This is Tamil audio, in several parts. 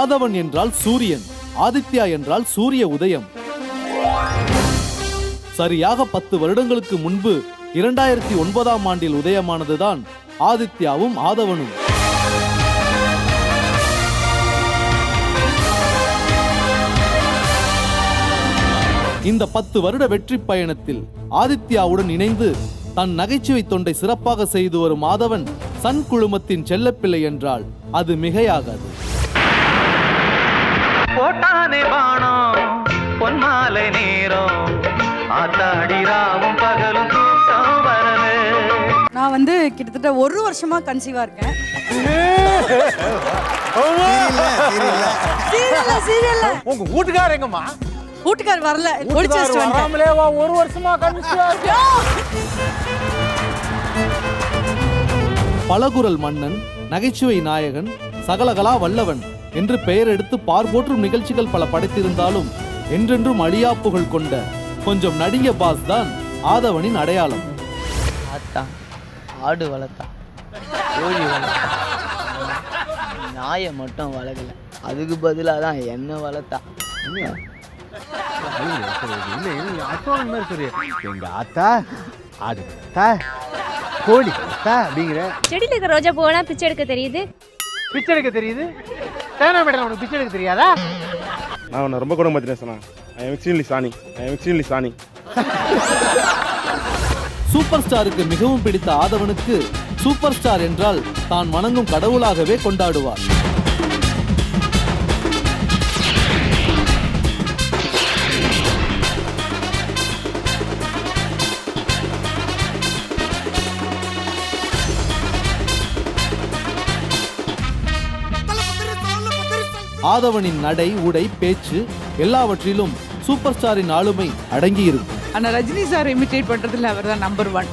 ஆதவன் என்றால் சூரியன், ஆதித்யா என்றால் சூரிய உதயம். சரியாக 10 வருடங்களுக்கு முன்பு 2009ஆம் ஆண்டில் உதயமானதுதான் ஆதித்யாவும் ஆதவனும். இந்த 10 வருட வெற்றி பயணத்தில் ஆதித்யாவுடன் இணைந்து தன் நகைச்சுவை தொண்டை சிறப்பாக செய்து வரும் ஆதவன் சன் குழுமத்தின் செல்லப்பிள்ளை என்றால் அது மிகையாகாது. பொன்மாலை நேரம் ஆத்தாடிராவும் பகலும் தூக்கம் வரல. நான் வந்து கிட்டத்தட்ட 1 வருஷமா கன்சீவா இருக்கேன். உங்க வீட்டுக்காரர் எங்கம்மா? வீட்டுக்காரர் வரல, ஒளிச்சு வச்சிட்டு வராமலே 1 வருஷமா கன்சீவா இருக்கா. பலகுரல் மன்னன், நகைச்சுவை நாயகன், சகலகலா வல்லவன் என்று பெயர் எடுத்து பார்போற்றும் நிகழ்ச்சிகள் பல படைத்திருந்தாலும் என்றென்றும் அழியா புகழ் கொண்ட கொஞ்சம் நடிக பாஸ் தான் ஆதவனின் அடையாளம். ஆடு வளர்த்தா, கோழி வளர்த்தா, நாயை மட்டும் வளர்க்கல, அதுக்கு பதிலாக தான் என்ன வளர்த்தா. எங்க ஆத்தா ஆடு வளர்த்தா, கோழி வளர்த்தா அப்படிங்கிற. செடியில் இருக்க ரோஜா பூவெல்லாம் பிச்சை எடுக்க தெரியுது. பிச்சை எடுக்க தெரியுது? தேனா மேடம் உனக்கு பிச்சை எடுக்க தெரியாதா? நான் உன்னை ரொம்ப கூட மாத்தினேன் சொன்னா. ஐ எம் எக்ஸ்ட்ரீம்லி சாணி. சூப்பர் ஸ்டாருக்கு மிகவும் பிடித்த ஆதவனுக்கு சூப்பர் ஸ்டார் என்றால் தான் வணங்கும் கடவுளாகவே கொண்டாடுவார். ஆதவனின் நடை, உடை, பேச்சு எல்லாவற்றிலும் சூப்பர் ஸ்டாரின் ஆளுமை அடங்கி இருக்கும். ஆனா ரஜினி சார் இமிட்டேட் பண்றதுல அவர் தான் நம்பர் 1.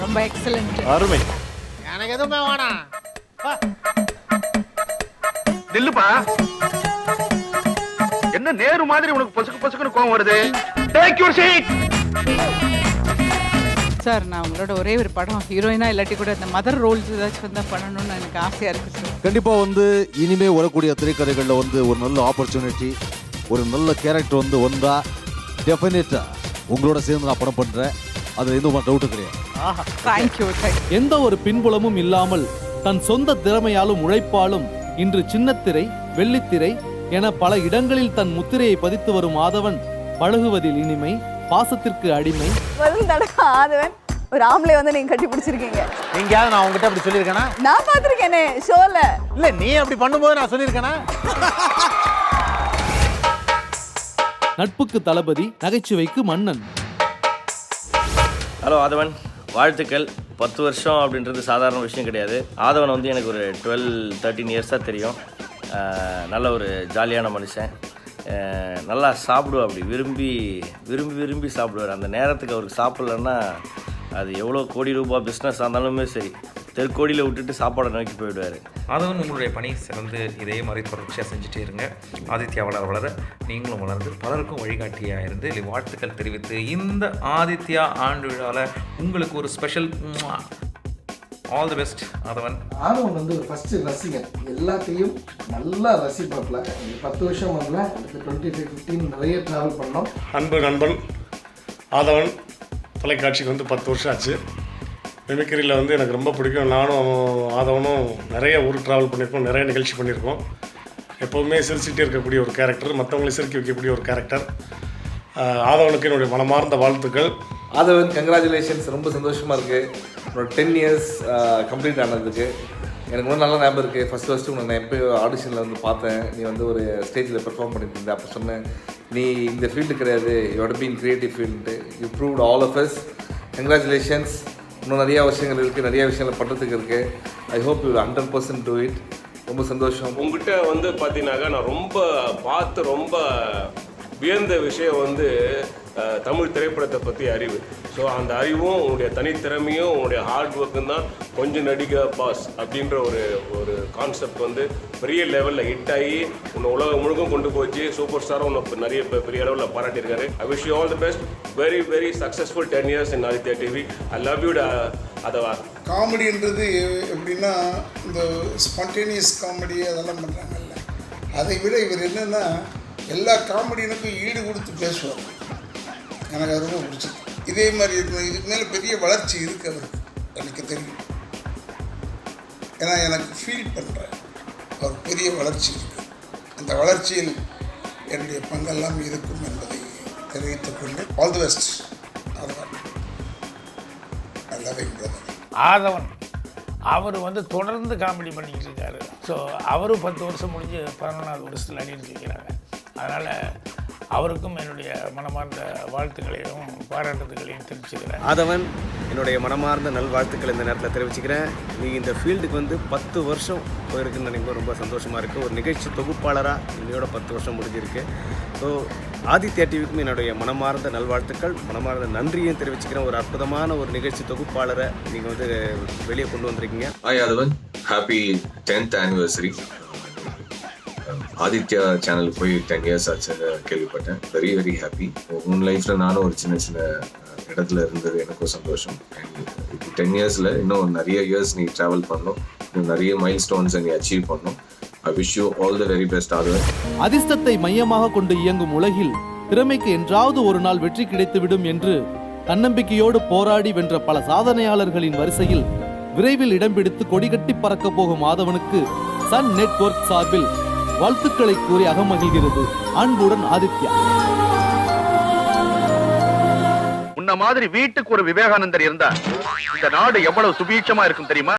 ரொம்ப எக்ஸலென்ட். அருமை. எனக்கு எதுவுமே வேணாம். நில்லுப்பா. என்ன நேரு மாதிரி உனக்கு பொசுக்குன்னு கோவம் வருது? Take your seat. சார் நான் உங்களோட ஒரே ஒரு படம் ஹீரோயினா இல்லாட்டி கூட இந்த மதர் ரோல்ஸ் ஏதாச்சும் வந்தா பண்ணணும்னு எனக்கு ஆசையா இருக்கு சார். கண்டிப்பா இனிமே வரக்கூடிய திரைக்கதைகள்ல ஒரு நல்ல ஆப்பர்ச்சுனிட்டி, ஒரு நல்ல கேரக்டர் வந்தா டெஃபினட்டா உங்களோட சேர்ந்து நான் படம் பண்றேன். அதுல எந்த டவுட்டும் கிடையாது. தேங்க்யூ. எந்த ஒரு பின்புலமும் இல்லாமல் தன் சொந்த திறமையாலும் உழைப்பாலும் இன்று சின்னத்திரை, வெள்ளித்திரை என பல இடங்களில் தன் முத்திரையை பதித்து வரும் ஆதவன் பழகுவதில் இனிமை, பாசத்திற்கு அடிமை. ஆதவன் ஒரு ஆம்பளை நீங்க கட்டி பிடிச்சிருக்கீங்க. எங்கயாவது நான் உங்ககிட்ட அப்படி சொல்லியிருக்கேனா? நான் பார்த்திருக்கேனே ஷோல. இல்ல நீ அப்படி பண்ணும்போது நான் சொல்லியிருக்கேனா? நட்புக்கு தளபதி, நகைச்சுவைக்கு மன்னன். ஹலோ ஆதவன், வாழ்த்துக்கள். 10 வருஷம் அப்படின்றது சாதாரண விஷயம் கிடையாது. ஆதவன் எனக்கு ஒரு 12-13 இயர்ஸாக தெரியும். நல்ல ஒரு ஜாலியான மனுஷன். நல்லா சாப்பிடுவார், அப்படி விரும்பி விரும்பி விரும்பி சாப்பிடுவார். அந்த நேரத்துக்கு அவருக்கு சாப்பிட்லன்னா அது எவ்வளோ கோடி ரூபாய் பிஸ்னஸ் ஆனாலுமே சரி, தெருக்கோடியில் விட்டுட்டு சாப்பாடை நோக்கி போயிடுவார். அதுவும் உங்களுடைய பணி சிறந்து இதே மாதிரி தொடர்ச்சியாக செஞ்சுட்டே இருங்க. ஆதித்யா வளர நீங்களும் வளர்ந்து பலருக்கும் வழிகாட்டியாக இருந்து வாழ்த்துக்கள் தெரிவித்து இந்த ஆதித்யா ஆண்டு விழாவில் உங்களுக்கு ஒரு ஸ்பெஷல் ஆல் தி பெஸ்ட் ஆதவன். ஆதவன் ஒரு ஃபஸ்ட்டு ரசிகன், எல்லாத்தையும் நல்லா ரசிப்பாப்பில். 10 வருஷம் வரல, 25-15 நிறைய ட்ராவல் பண்ணோம். அன்பு நண்பன் ஆதவன் தொலைக்காட்சிக்கு 10 வருஷம் ஆச்சு. மிமிக்ரியில் எனக்கு ரொம்ப பிடிக்கும். நானும் ஆதவனும் நிறைய ஊர் ட்ராவல் பண்ணியிருக்கோம், நிறைய நிகழ்ச்சி பண்ணியிருக்கோம். எப்போவுமே சிரிச்சுட்டே இருக்கக்கூடிய ஒரு கேரக்டர், மற்றவங்களை சிரிக்க வைக்கக்கூடிய ஒரு கேரக்டர். ஆதவனுக்கு என்னுடைய மனமார்ந்த வாழ்த்துக்கள். ஆதவன் கங்க்ராச்சுலேஷன்ஸ். ரொம்ப சந்தோஷமாக இருக்குது. என்னோட 10 இயர்ஸ் கம்ப்ளீட் ஆனதுக்கு. எனக்கு ரொம்ப நல்லா ஞாபகம் இருக்குது. ஃபஸ்ட்டு உன்னை நான் எப்போ ஆடிஷனில் பார்த்தேன். நீ ஒரு ஸ்டேஜில் பெர்ஃபார்ம் பண்ணிட்டு இருந்த. அப்போ சொன்னேன், நீ இந்த ஃபீல்டு கிடையாது, you been creative field. You proved all of us. Congratulations. இன்னும் நிறையா விஷயங்கள் இருக்குது, நிறையா விஷயங்கள் பண்ணுறதுக்கு இருக்குது. I hope you 100% do it. ரொம்ப சந்தோஷம். உங்ககிட்ட பார்த்தீங்கன்னாக்கா நான் ரொம்ப வியந்த விஷயம் தமிழ் திரைப்படத்தை பற்றி அறிவு. ஸோ அந்த அறிவும் உன்னுடைய தனித்திறமையும் உன்னுடைய ஹார்ட் ஒர்க்கும் தான் கொஞ்சம் நடிகை பாஸ் அப்படின்ற ஒரு கான்செப்ட் பெரிய லெவலில் ஹிட் ஆகி உன்னை உலகம் முழுக்கும் கொண்டு போச்சு. சூப்பர் ஸ்டாரும் உன்னை நிறைய பெரிய அளவில் பாராட்டியிருக்காரு. I wish you all the best. Very very successful 10 years in Aditya TV. I love you அதவா. காமெடின்றது எப்படின்னா இந்த ஸ்பான்டேனியஸ் காமெடி அதெல்லாம் பண்ணுறாங்கல்ல, அதை விட இவர் என்னென்னா எல்லா காமெடியனுக்கும் ஈடு கொடுத்து பேசுவார். எனக்கு அது ரொம்ப பிடிச்சது. இதே மாதிரி இருக்கணும். இதுக்கு மேலே பெரிய வளர்ச்சி இருக்குது அவருக்கு, எனக்கு தெரியும். ஏன்னா எனக்கு ஃபீல் பண்ணுறேன் அவர் பெரிய வளர்ச்சி இருக்குது. அந்த வளர்ச்சியில் என்னுடைய பங்கெல்லாம் இருக்கும் என்பதை தெரிவித்துக்கொண்டு all the best Aadhavan. I love you brother. Aadhavan அவர் தொடர்ந்து காமெடி பண்ணிக்கிட்டு இருக்காரு. ஸோ அவரும் 10 வருஷம் முடிஞ்சு 11வது வருஷத்தில் நடிட்டு இருக்கிறாங்க. அதனால் அவருக்கும் என்னுடைய மனமார்ந்த வாழ்த்துக்களையும் பாராட்டுகளையும் தெரிவிச்சுக்கிறேன். ஆதவன், என்னுடைய மனமார்ந்த நல்வாழ்த்துக்கள் இந்த நேரத்தில் தெரிவிச்சுக்கிறேன். நீ இந்த ஃபீல்டுக்கு 10 வருஷம் போயிருக்குன்னு நினைக்கும் ரொம்ப சந்தோஷமாக இருக்குது. ஒரு நிகழ்ச்சி தொகுப்பாளராக இன்னையோட 10 வருஷம் முடிஞ்சிருக்கு. ஸோ ஆதித்யா டிவிக்கும் என்னுடைய மனமார்ந்த நல்வாழ்த்துக்கள், மனமார்ந்த நன்றியும் தெரிவிச்சுக்கிறேன். ஒரு அற்புதமான ஒரு நிகழ்ச்சி தொகுப்பாளரை நீங்கள் வெளியே கொண்டு வந்திருக்கீங்க. ஹாய் ஆதவன், ஹாப்பி 10th anniversary. ஆதித்யா சேனலுக்கு போய் 10 years ஆச்சுன்னு கேள்விப்பட்டேன். Very very happy. உன் லைஃப்பில் நானும் ஒரு சின்ன சின்ன இடத்துல இருந்தது எனக்கும் சந்தோஷம். இப்போ 10 yearsல இன்னும் நிறைய இயர்ஸ் நீ ட்ராவல் பண்ணணும், இன்னும் நிறைய மைல் ஸ்டோன்ஸை நீ அச்சீவ் பண்ணணும். I wish you all the very best Aadhavan. அதிர்ஷ்டத்தை மையமாக கொண்டு இயங்கும் உலகில் திறமைக்கு என்றாவது ஒரு நாள் வெற்றி கிடைத்துவிடும் என்று தன்னம்பிக்கையோடு போராடி வென்ற பல சாதனையாளர்களின் வரிசையில் விரைவில் இடம் பிடித்து கொடிகட்டி பறக்க போகும் ஆதவனுக்கு சன் நெட்வொர்க் சார்பில் வாழ்த்துக்களை கூறி அகமகிழ்கிறது. அன்புடன் ஆதித்யா. உன்ன மாதிரி வீட்டுக்கு ஒரு விவேகானந்தர் இருந்தா இந்த நாடு எவ்வளவு சுபீட்சமா இருக்கும் தெரியுமா?